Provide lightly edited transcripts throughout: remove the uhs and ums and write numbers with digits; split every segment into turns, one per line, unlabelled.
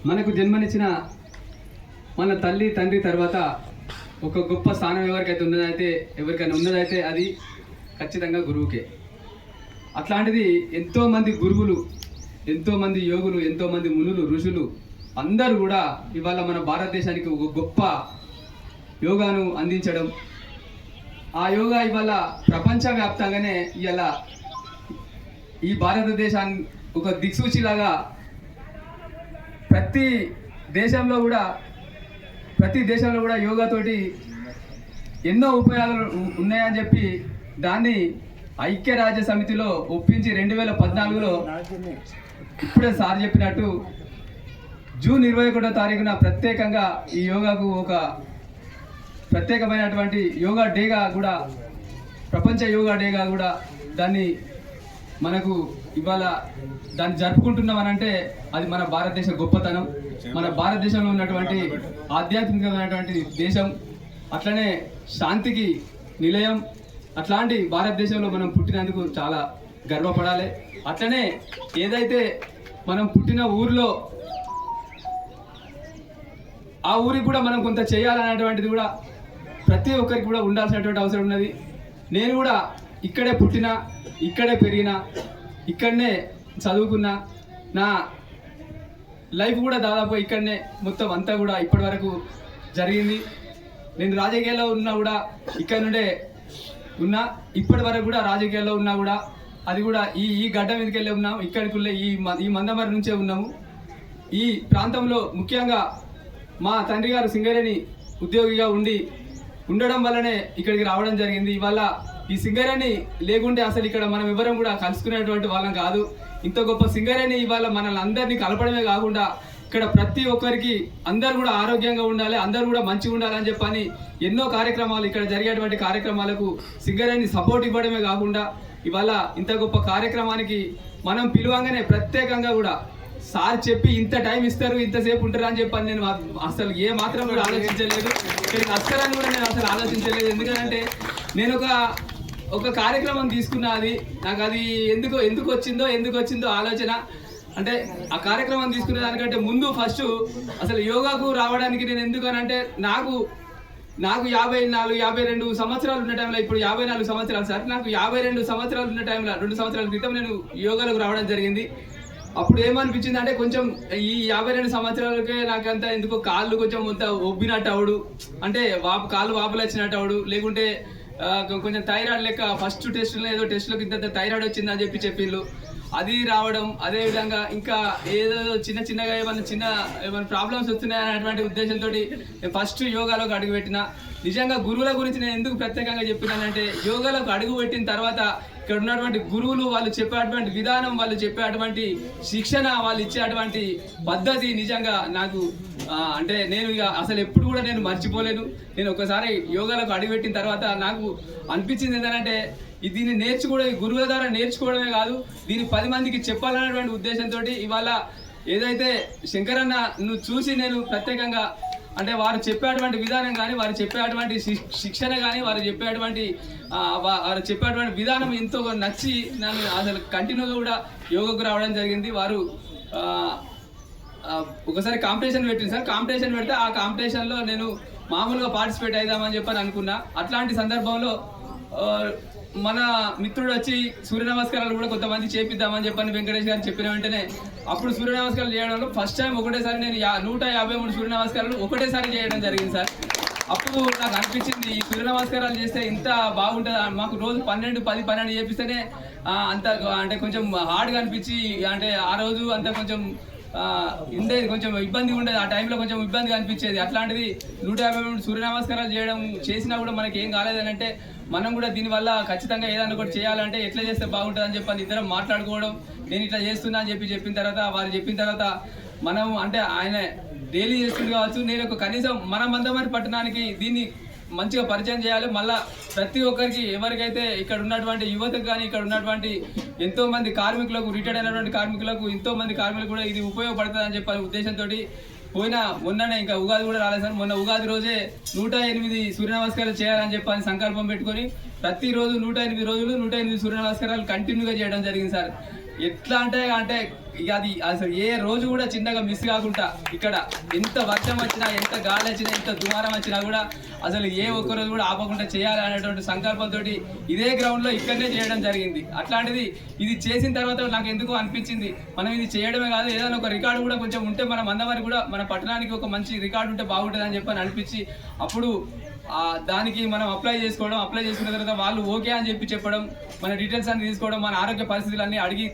మనకు జన్మనిచ్చిన మన తల్లి తండ్రి తర్వాత ఒక గొప్ప స్థానం ఎవరికైనా ఉన్నదైతే అది ఖచ్చితంగా గురువుకే. అట్లాంటిది ఎంతోమంది గురువులు, ఎంతోమంది యోగులు, ఎంతోమంది మునులు, ఋషులు అందరూ కూడా ఇవాళ మన భారతదేశానికి ఒక గొప్ప యోగాను అందించడం, ఆ యోగా ఇవాళ ప్రపంచవ్యాప్తంగానే ఇవాళ ఈ భారతదేశాన్ని ఒక దిక్సూచిలాగా ప్రతి దేశంలో కూడా యోగాతోటి ఎన్నో ఉపయోగాలు ఉన్నాయని చెప్పి దాన్ని ఐక్యరాజ్య సమితిలో ఒప్పించి 2014లో ఇప్పుడే సార్ చెప్పినట్టు జూన్ 21వ తారీఖున ప్రత్యేకంగా ఈ యోగాకు ఒక ప్రత్యేకమైనటువంటి యోగా డేగా కూడా, ప్రపంచ యోగా డేగా కూడా దాన్ని మనకు ఇవాళ దాన్ని జరుపుకుంటున్నామనంటే అది మన భారతదేశ గొప్పతనం. మన భారతదేశంలో ఉన్నటువంటి ఆధ్యాత్మికమైనటువంటి దేశం, అట్లనే శాంతికి నిలయం. అట్లాంటి భారతదేశంలో మనం పుట్టినందుకు చాలా గర్వపడాలి. అట్లనే ఏదైతే మనం పుట్టిన ఊరిలో ఆ ఊరికి కూడా మనం కొంత చేయాలనేటువంటిది కూడా ప్రతి ఒక్కరికి కూడా ఉండాల్సినటువంటి అవసరం ఉన్నది. నేను కూడా ఇక్కడే పుట్టినా, ఇక్కడే పెరిగినా, ఇక్కడనే చదువుకున్నా, నా లైఫ్ కూడా దాదాపు ఇక్కడనే మొత్తం అంతా కూడా ఇప్పటి వరకు జరిగింది. నేను రాజకీయాల్లో ఉన్నా కూడా ఇక్కడ నుండే ఉన్నా, ఇప్పటి వరకు కూడా రాజకీయాల్లో ఉన్నా కూడా అది కూడా ఈ గడ్డ మీదకి వెళ్ళి ఉన్నాము, ఇక్కడికి ఈ మందమరి నుంచే ఉన్నాము. ఈ ప్రాంతంలో ముఖ్యంగా మా తండ్రి గారు సింగరేణి ఉద్యోగిగా ఉండడం వల్లనే ఇక్కడికి రావడం జరిగింది. ఇవాళ ఈ సింగరేణి లేకుంటే అసలు ఇక్కడ మనం ఎవరం కూడా కలుసుకునేటువంటి వాళ్ళం కాదు. ఇంత గొప్ప సింగరేణి ఇవాళ మనల్ని అందరినీ కలపడమే కాకుండా ఇక్కడ ప్రతి ఒక్కరికి అందరు కూడా ఆరోగ్యంగా ఉండాలి, అందరు కూడా మంచిగా ఉండాలని చెప్పని ఎన్నో కార్యక్రమాలు, ఇక్కడ జరిగేటువంటి కార్యక్రమాలకు సింగరేణి సపోర్ట్ ఇవ్వడమే కాకుండా ఇవాళ ఇంత గొప్ప కార్యక్రమానికి మనం పిలువంగానే ప్రత్యేకంగా కూడా సార్ చెప్పి ఇంత టైం ఇస్తారు, ఇంతసేపు ఉంటారు అని చెప్పని నేను అసలు ఏ మాత్రం కూడా ఆలోచించలేదు. ఇక్కడికి వస్తారని కూడా నేను అసలు ఆలోచించలేదు. ఎందుకంటే నేను ఒక కార్యక్రమం తీసుకున్నా, నాకు అది ఎందుకు వచ్చిందో ఆలోచన. అంటే ఆ కార్యక్రమం తీసుకునే దానికంటే ముందు ఫస్ట్ అసలు యోగాకు రావడానికి నేను ఎందుకనంటే నాకు 52 సంవత్సరాలు ఉన్న టైంలో, ఇప్పుడు 54 సంవత్సరాలు సార్, నాకు 52 సంవత్సరాలు ఉన్న టైంలో 2 సంవత్సరాల క్రితం నేను యోగాలకు రావడం జరిగింది. అప్పుడు ఏమనిపించింది అంటే కొంచెం ఈ 52 సంవత్సరాలకే నాకంతా ఎందుకో కాళ్ళు కొంచెం అంత ఒబ్బినట్టు అవడు, అంటే కాళ్ళు వాపులు వచ్చినట్టు అవడు, లేకుంటే కొంచెం థైరాయిడ్ లెక్క ఫస్ట్ టెస్ట్లో ఏదో టెస్ట్లోకి ఇంత థైరాయిడ్ వచ్చిందని చెప్పిళ్ళు, అది రావడం. అదేవిధంగా ఇంకా ఏదో చిన్నగా ఏమైనా ప్రాబ్లమ్స్ వస్తున్నాయి అనేటువంటి ఉద్దేశంతో ఫస్ట్ యోగాలోకి అడుగుపెట్టిన. నిజంగా గురువుల గురించి నేను ఎందుకు ప్రత్యేకంగా చెప్పినానంటే, యోగాలోకి అడుగుపెట్టిన తర్వాత ఇక్కడ ఉన్నటువంటి గురువులు, వాళ్ళు చెప్పేటువంటి విధానం, వాళ్ళు చెప్పేటువంటి శిక్షణ, వాళ్ళు ఇచ్చేటువంటి పద్ధతి నిజంగా నాకు అంటే నేను ఇక అసలు ఎప్పుడు కూడా నేను మర్చిపోలేను. నేను ఒకసారి యోగాలకు అడుగుపెట్టిన తర్వాత నాకు అనిపించింది ఏంటంటే, దీన్ని గురువుల ద్వారా నేర్చుకోవడమే కాదు, దీన్ని 10 మందికి చెప్పాలనేటువంటి ఉద్దేశంతో ఇవాళ ఏదైతే శంకరన్న నువ్వు చూసి నేను ప్రత్యేకంగా అంటే వారు చెప్పేటువంటి విధానం కానీ, వారు చెప్పేటువంటి శిక్షణ కానీ, వారు చెప్పేటువంటి విధానం ఎంతో నచ్చి నన్ను అసలు కంటిన్యూగా కూడా యోగాకు రావడం జరిగింది. వారు ఒకసారి కాంపిటీషన్ పెట్టింది సార్. కాంపిటీషన్ పెడితే ఆ కాంపిటీషన్లో నేను మామూలుగా పార్టిసిపేట్ అవుదామని చెప్పని అనుకున్నా. అట్లాంటి సందర్భంలో మన మిత్రుడు వచ్చి సూర్య నమస్కారాలు కూడా కొంతమంది చేపిద్దామని చెప్పని వెంకటేష్ గారు చెప్పిన వెంటనే అప్పుడు సూర్య నమస్కారాలు చేయడంలో ఫస్ట్ టైం ఒకటేసారి నేను 153 సూర్య నమస్కారాలు ఒకటేసారి చేయడం జరిగింది సార్. అప్పుడు నాకు అనిపించింది, ఈ సూర్య నమస్కారాలు చేస్తే ఇంత బాగుంటుంది, మాకు రోజు 10-12 చేపిస్తేనే అంత అంటే కొంచెం హార్డ్గా అనిపించి, అంటే ఆ రోజు అంత కొంచెం ఉండేది, కొంచెం ఇబ్బంది ఉండేది, ఆ టైంలో కొంచెం ఇబ్బందిగా అనిపించేది. అట్లాంటిది 153 సూర్య నమస్కారాలు చేసినా కూడా మనకి ఏం కాలేదని అంటే, మనం కూడా దీనివల్ల ఖచ్చితంగా ఏదైనా ఒకటి చేయాలంటే ఎట్లా చేస్తే బాగుంటుంది అని చెప్పని ఇద్దరం మాట్లాడుకోవడం, నేను ఇట్లా చేస్తున్నా అని చెప్పిన తర్వాత వారు చెప్పిన తర్వాత మనం అంటే ఆయన డైలీ చేస్తుంది కావచ్చు, నేను ఒక కనీసం మన మందమరి పట్టణానికి దీన్ని మంచిగా పరిచయం చేయాలి. మళ్ళీ ప్రతి ఒక్కరికి ఎవరికైతే ఇక్కడ ఉన్నటువంటి యువతకు కానీ, ఇక్కడ ఉన్నటువంటి ఎంతోమంది కార్మికులకు, రిటైర్డ్ అయినటువంటి కార్మికులకు, ఎంతోమంది కార్మికులకు కూడా ఇది ఉపయోగపడుతుంది అని చెప్పే ఉద్దేశంతో మొన్ననే ఇంకా ఉగాది కూడా రాలేదు సార్, మొన్న ఉగాది రోజే 108 సూర్య నమస్కారాలు చేయాలని చెప్పని సంకల్పం పెట్టుకొని ప్రతిరోజు 108 రోజులు 108 సూర్య నమస్కారాలు కంటిన్యూగా చేయడం జరిగింది సార్. ఎట్లా అంటే ఇక అది అసలు ఏ రోజు కూడా చిన్నగా మిస్ కాకుండా ఇక్కడ ఎంత వర్షం వచ్చినా, ఎంత గాలి వచ్చినా, ఎంత దుమారం వచ్చినా కూడా అసలు ఏ ఒక్క రోజు కూడా ఆపకుండా చేయాలి అనేటువంటి సంకల్పంతో ఇదే గ్రౌండ్లో ఇక్కడనే చేయడం జరిగింది. అట్లాంటిది ఇది చేసిన తర్వాత నాకు ఎందుకు అనిపించింది, మనం ఇది చేయడమే కాదు ఏదైనా ఒక రికార్డు కూడా కొంచెం ఉంటే మన మందవారికి కూడా మన పట్టణానికి ఒక మంచి రికార్డు ఉంటే బాగుంటుంది అని చెప్పని అనిపించి అప్పుడు దానికి మనం అప్లై చేసుకున్న తర్వాత వాళ్ళు ఓకే అని చెప్పడం, మన డీటెయిల్స్ అన్ని తీసుకోవడం, మన ఆరోగ్య పరిస్థితులు అన్ని అడిగి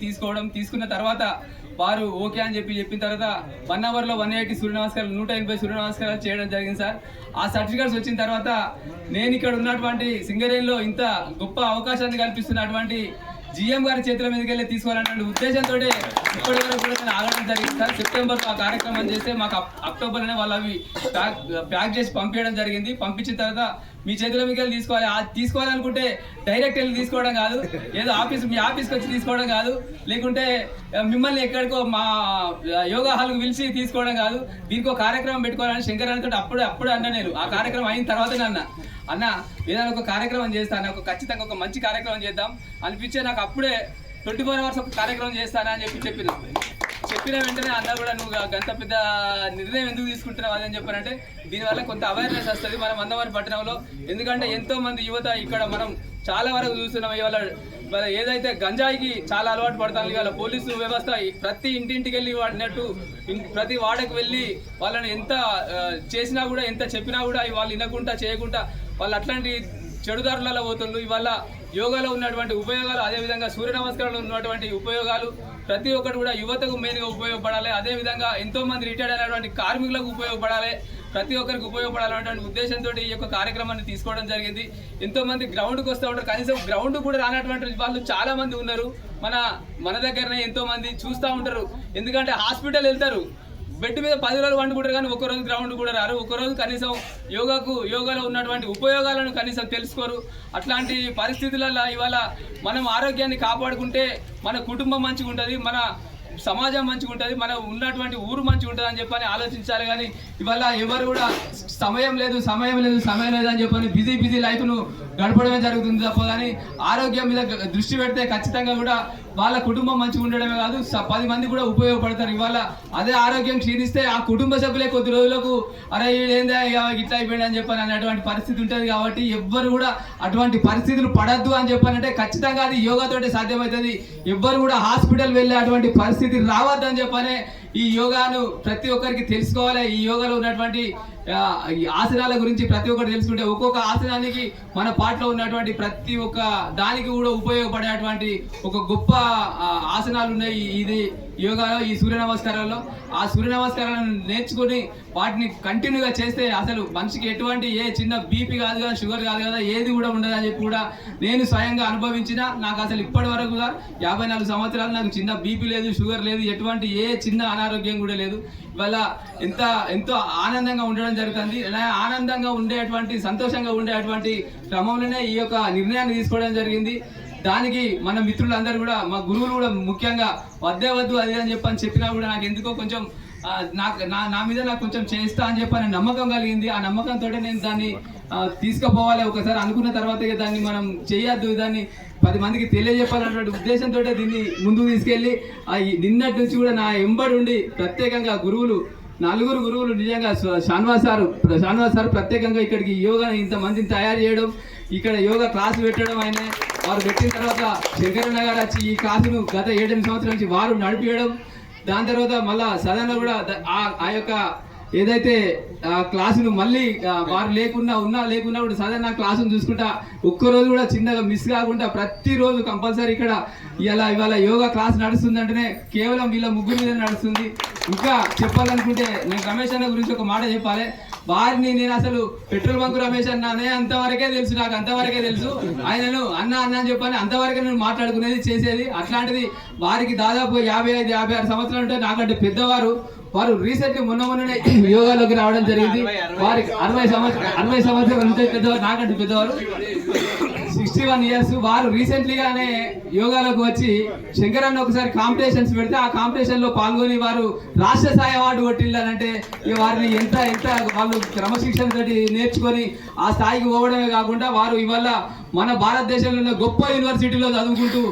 తీసుకున్న తర్వాత వారు ఓకే అని చెప్పిన తర్వాత 1 అవర్లో 180 సూర్య నమస్కారాలు 180 సూర్య నమస్కారాలు చేయడం జరిగింది సార్. ఆ సర్టిఫికేట్స్ వచ్చిన తర్వాత నేను ఇక్కడ ఉన్నటువంటి సింగరేణిలో ఇంత గొప్ప అవకాశాన్ని కల్పిస్తున్నటువంటి జిఎం గారి చేతుల మీదకి వెళ్ళి తీసుకోవాలనే ఉద్దేశంతో ఇప్పటి వరకు కూడా నేను ఆగడం జరిగింది సార్. సెప్టెంబర్లో ఆ కార్యక్రమం చేస్తే మాకు అక్టోబర్లోనే వాళ్ళు అవి ప్యాక్ చేసి పంపించడం జరిగింది. పంపించిన తర్వాత మీ చేతుల మీదకి వెళ్ళి తీసుకోవాలనుకుంటే డైరెక్ట్ వెళ్ళి తీసుకోవడం కాదు, ఏదో మీ ఆఫీస్కి వచ్చి తీసుకోవడం కాదు, లేకుంటే మిమ్మల్ని ఎక్కడికో మా యోగా హాల్కి పిలిచి తీసుకోవడం కాదు. దీనికి ఒక కార్యక్రమం పెట్టుకోవాలని శంకర్ అన్నతో అప్పుడు అన్న నేను ఆ కార్యక్రమం అయిన తర్వాతనే అన్న ఏదైనా ఒక కార్యక్రమం చేస్తాను, ఖచ్చితంగా ఒక మంచి కార్యక్రమం చేద్దాం అనిపించే నాకు అప్పుడే 24 hours ఒక కార్యక్రమం చేస్తానా అని చెప్పిన వెంటనే అన్న కూడా నువ్వు గంత పెద్ద నిర్ణయం ఎందుకు తీసుకుంటున్నావు అదని చెప్పారంటే దీనివల్ల కొంత అవేర్నెస్ వస్తుంది మన మందవారి పట్టణంలో. ఎందుకంటే ఎంతో మంది యువత ఇక్కడ మనం చాలా వరకు చూస్తున్నాం. ఇవాళ ఏదైతే గంజాయికి చాలా అలవాటు పడతాను, ఇవాళ పోలీసు వ్యవస్థ ప్రతి ఇంటింటికి వెళ్ళి వాడినట్టు ప్రతి వాడకి వెళ్ళి వాళ్ళని ఎంత చేసినా కూడా ఎంత చెప్పినా కూడా వాళ్ళు వినకుండా చేయకుండా వాళ్ళు అట్లాంటి చెడుదారులలో పోతుండ్రు. ఇవాళ యోగాలో ఉన్నటువంటి ఉపయోగాలు, అదేవిధంగా సూర్య నమస్కారంలో ఉన్నటువంటి ఉపయోగాలు ప్రతి ఒక్కటి కూడా యువతకు మెయిన్గా ఉపయోగపడాలి. అదేవిధంగా ఎంతోమంది రిటైర్డ్ అయినటువంటి కార్మికులకు ఉపయోగపడాలి, ప్రతి ఒక్కరికి ఉపయోగపడాలనేటువంటి ఉద్దేశంతో ఈ యొక్క కార్యక్రమాన్ని తీసుకోవడం జరిగింది. ఎంతోమంది గ్రౌండ్కి వస్తూ ఉంటారు, కనీసం గ్రౌండ్ కూడా రానటువంటి వాళ్ళు చాలా మంది ఉన్నారు. మన దగ్గరనే ఎంతోమంది చూస్తూ ఉంటారు. ఎందుకంటే హాస్పిటల్ వెళ్తారు, బెడ్ మీద 10 రోజులు వండుకుంటారు కానీ ఒక్కరోజు గ్రౌండ్ కూడా రారు, ఒక్కరోజు కనీసం యోగాలో ఉన్నటువంటి ఉపయోగాలను కనీసం తెలుసుకోరు. అట్లాంటి పరిస్థితులలో ఇవాళ మనం ఆరోగ్యాన్ని కాపాడుకుంటే మన కుటుంబం మంచిగా ఉంటుంది, మన సమాజం మంచిగా ఉంటుంది, మన ఉన్నటువంటి ఊరు మంచిగా ఉంటుంది అని చెప్పని ఆలోచించాలి. కానీ ఇవాళ ఎవరు కూడా సమయం లేదు అని చెప్పని బిజీ లైఫ్ను గడపడమే జరుగుతుంది తప్ప కానీ ఆరోగ్యం మీద దృష్టి పెడితే ఖచ్చితంగా కూడా వాళ్ళ కుటుంబం మంచిగా ఉండడమే కాదు 10 మంది కూడా ఉపయోగపడతారు. ఇవాళ అదే ఆరోగ్యం క్షీణిస్తే ఆ కుటుంబ సభ్యులే కొద్ది రోజులకు అరే ఏందా ఇట్లా అయిపోయింది అని చెప్పని అనేటువంటి పరిస్థితి ఉంటుంది. కాబట్టి ఎవ్వరు కూడా అటువంటి పరిస్థితులు పడద్దు అని చెప్పానంటే ఖచ్చితంగా అది యోగాతోటి సాధ్యమవుతుంది. ఎవ్వరు కూడా హాస్పిటల్ వెళ్ళే అటువంటి పరిస్థితి రావద్దని చెప్పనే ఈ యోగాను ప్రతి ఒక్కరికి తెలుసుకోవాలి. ఈ యోగాలో ఉన్నటువంటి ఆసనాల గురించి ప్రతి ఒక్కరు తెలుసుకుంటే ఒక్కొక్క ఆసనానికి మన పాటలో ఉన్నటువంటి ప్రతి ఒక్క దానికి కూడా ఉపయోగపడేటువంటి ఒక గొప్ప ఆసనాలు ఉన్నాయి ఇది యోగాలో, ఈ సూర్య నమస్కారాల్లో. ఆ సూర్య నమస్కారాలను నేర్చుకుని వాటిని కంటిన్యూగా చేస్తే అసలు మనిషికి ఎటువంటి ఏ చిన్న బీపీ కాదు కదా, షుగర్ కాదు కదా, ఏది కూడా ఉండదు అని చెప్పి కూడా నేను స్వయంగా అనుభవించిన. నాకు అసలు ఇప్పటి వరకు 54 సంవత్సరాలు నాకు చిన్న బీపీ లేదు, షుగర్ లేదు, ఎటువంటి ఏ చిన్న అనారోగ్యం కూడా లేదు. ఇవాళ ఎంతో ఆనందంగా ఉండడం జరుగుతుంది. ఆనందంగా ఉండేటువంటి సంతోషంగా ఉండేటువంటి క్రమంలోనే ఈ యొక్క నిర్ణయాన్ని తీసుకోవడం జరిగింది. దానికి మన మిత్రులందరూ కూడా మా గురువులు కూడా ముఖ్యంగా వద్దు అది అని చెప్పినా కూడా నాకు ఎందుకో కొంచెం నా మీద నాకు కొంచెం చేస్తా అని చెప్పని నమ్మకం కలిగింది. ఆ నమ్మకంతో నేను దాన్ని తీసుకుపోవాలి. ఒకసారి అనుకున్న తర్వాత దాన్ని మనం చేయొద్దు, దాన్ని 10 మందికి తెలియజెప్పాలన్నటువంటి ఉద్దేశంతో దీన్ని ముందుకు తీసుకెళ్ళి నిన్నటి నుంచి కూడా నా ఎంబడి ఉండి ప్రత్యేకంగా నలుగురు గురువులు నిజంగా షాన్వాస్ సార్ ప్రత్యేకంగా ఇక్కడికి యోగా ఇంతమందిని తయారు చేయడం, ఇక్కడ యోగా క్లాసు పెట్టడం, ఆయన వారు పెట్టిన తర్వాత శంకరన్న గారు వచ్చి ఈ క్లాసును గత 7-8 సంవత్సరాల నుంచి వారు నడిపించడం. దాని తర్వాత మళ్ళా సదన కూడా ఆ యొక్క ఏదైతే క్లాసును మళ్ళీ వారు లేకున్నా కూడా సదన క్లాసును చూసుకుంటా ఒక్కరోజు కూడా చిన్నగా మిస్ కాకుండా ప్రతిరోజు కంపల్సరీ ఇక్కడ ఇవాళ యోగా క్లాస్ నడుస్తుందంటేనే కేవలం వీళ్ళ ముగ్గురు మీద నడుస్తుంది. ఇంకా చెప్పాలనుకుంటే నేను రమేష్ అన్న గురించి ఒక మాట చెప్పాలి. వారిని నేను అసలు పెట్రోల్ బంక్ రమేష్ అన్నానే అంతవరకే తెలుసు, నాకు అంతవరకే తెలుసు. ఆయనను అన్న అని చెప్పని అంతవరకే నేను మాట్లాడుకునేది చేసేది. అట్లాంటిది వారికి దాదాపు 55-56 సంవత్సరాలు ఉంటే నాకంటే పెద్దవారు. వారు రీసెంట్లీ మొన్ననే యోగాలోకి రావడం జరిగింది. వారికి 60 సంవత్సరాలు ఉంటే పెద్దవారు, నాకంటే పెద్దవారు 61 years. వారు రీసెంట్లీగానే యోగాలోకి వచ్చి శంకరన్న ఒకసారి కాంపిటీషన్స్ పెడితే ఆ కాంపిటీషన్ లో పాల్గొని వారు రాష్ట్ర స్థాయి అవార్డు కొట్టిల్లానంటే వారిని ఎంత వాళ్ళు క్రమశిక్షణ తోటి నేర్చుకొని ఆ స్థాయికి పోవడమే కాకుండా వారు ఇవాళ మన భారతదేశంలో ఉన్న గొప్ప యూనివర్సిటీలో చదువుకుంటూ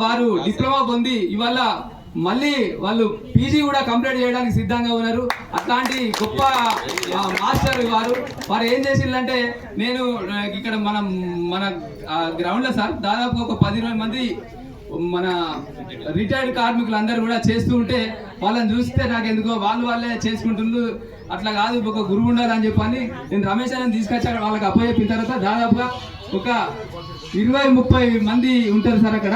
వారు డిప్లొమా పొంది ఇవాళ మళ్ళీ వాళ్ళు పీజీ కూడా కంప్లీట్ చేయడానికి సిద్ధంగా ఉన్నారు. అట్లాంటి గొప్ప మాస్టర్ వారు ఏం చేసిందంటే, నేను ఇక్కడ మన గ్రౌండ్లో సార్ దాదాపు ఒక 10-20 మంది మన రిటైర్డ్ కార్మికులు అందరూ కూడా చేస్తూ ఉంటే వాళ్ళని చూస్తే నాకు ఎందుకో వాళ్ళే చేసుకుంటుండ్రు, అట్లా కాదు ఒక గురువు ఉండాలని చెప్పని నేను రమేష్ అని తీసుకొచ్చాక వాళ్ళకి అప్పచెప్పిన తర్వాత దాదాపుగా ఒక 20-30 మంది ఉంటారు సార్ అక్కడ.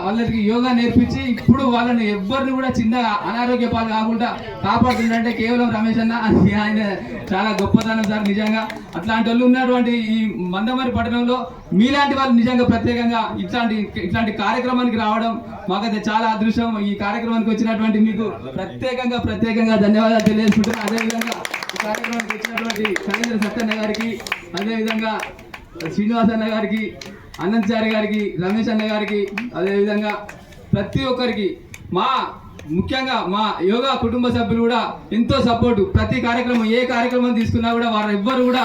వాళ్ళకి యోగా నేర్పించి ఇప్పుడు వాళ్ళని ఎవ్వరిని కూడా చిన్న అనారోగ్య పాలు కాకుండా కాపాడుతుందంటే కేవలం రమేష్ అన్న. ఆయన చాలా గొప్పతనం సార్ నిజంగా. అట్లాంటి వాళ్ళు ఉన్నటువంటి ఈ మందమరి పట్టణంలో మీలాంటి వాళ్ళు నిజంగా ప్రత్యేకంగా ఇట్లాంటి కార్యక్రమానికి రావడం మాకైతే చాలా అదృష్టం. ఈ కార్యక్రమానికి వచ్చినటువంటి మీకు ప్రత్యేకంగా ధన్యవాదాలు తెలియజేసుకుంటున్నాను. అదేవిధంగా ఈ కార్యక్రమానికి వచ్చినటువంటి సరేంద్ర సత్యన్న గారికి, అదేవిధంగా శ్రీనివాస్ అన్న గారికి, అనంతచారి గారికి, రమేష్ అన్న గారికి, అదేవిధంగా ప్రతి ఒక్కరికి ముఖ్యంగా మా యోగా కుటుంబ సభ్యులు కూడా ఎంతో సపోర్టు. ప్రతి కార్యక్రమం ఏ కార్యక్రమం తీసుకున్నా కూడా వారు ఎవ్వరు కూడా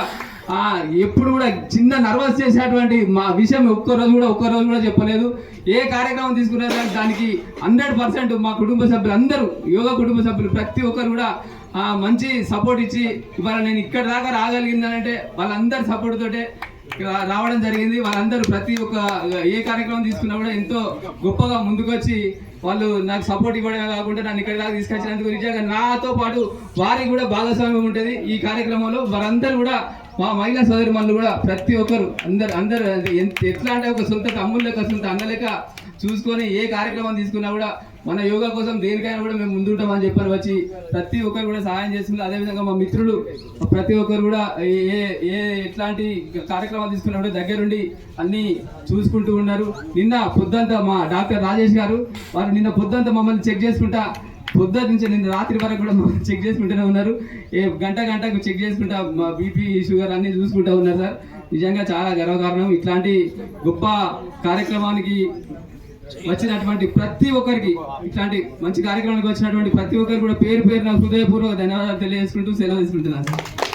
ఎప్పుడు కూడా చిన్న నర్వస్ చేసేటువంటి మా విషయం ఒక్కరోజు కూడా చెప్పలేదు. ఏ కార్యక్రమం తీసుకున్నా దానికి 100% మా కుటుంబ సభ్యులు అందరూ, యోగా కుటుంబ సభ్యులు ప్రతి ఒక్కరు కూడా మంచి సపోర్ట్ ఇచ్చి ఇవాళ నేను ఇక్కడ దాకా రాగలిగిందనంటే వాళ్ళందరి సపోర్ట్ తోటే రావడం జరిగింది. వాళ్ళందరూ ప్రతి ఒక్క ఏ కార్యక్రమం తీసుకున్నా కూడా ఎంతో గొప్పగా ముందుకొచ్చి వాళ్ళు నాకు సపోర్ట్ ఇవ్వడమే కాకుండా నన్ను ఇక్కడ దాకా తీసుకొచ్చినందుకు నిజంగా నాతో పాటు వారికి కూడా భాగస్వామ్యం ఉంటుంది ఈ కార్యక్రమంలో. వారందరూ కూడా మా మహిళా సోదరి మనులు కూడా ప్రతి ఒక్కరు అందరు ఎట్లా అంటే ఒక సొంత తమ్ముళ్ళ లెక్క, సొంత అన్న లెక్క చూసుకొని ఏ కార్యక్రమం తీసుకున్నా కూడా మన యోగా కోసం దేనికైనా కూడా మేము ముందుంటామని చెప్పని వచ్చి ప్రతి ఒక్కరు కూడా సహాయం చేస్తున్నారు. అదేవిధంగా మా మిత్రులు ప్రతి ఒక్కరు కూడా ఎట్లాంటి కార్యక్రమాలు తీసుకున్నా కూడా దగ్గరుండి అన్ని చూసుకుంటూ ఉన్నారు. నిన్న పొద్దంతా మా డాక్టర్ రాజేష్ గారు వారు నిన్న పొద్దంతా మమ్మల్ని చెక్ చేసుకుంటా, పొద్దున్న నుంచి నిన్న రాత్రి వరకు కూడా చెక్ చేసుకుంటూనే ఉన్నారు. గంటకు చెక్ చేసుకుంటా మా బీపీ షుగర్ అన్ని చూసుకుంటూ ఉన్నారు సార్. నిజంగా చాలా గర్వకారణం. ఇట్లాంటి గొప్ప కార్యక్రమానికి వచ్చినటువంటి ప్రతి ఒక్కరికి, ఇట్లాంటి మంచి కార్యక్రమానికి వచ్చినటువంటి ప్రతి ఒక్కరికి కూడా పేరు నా హృదయపూర్వక ధన్యవాదాలు తెలియజేసుకుంటూ సెలవు తీసుకుంటున్నాను సార్.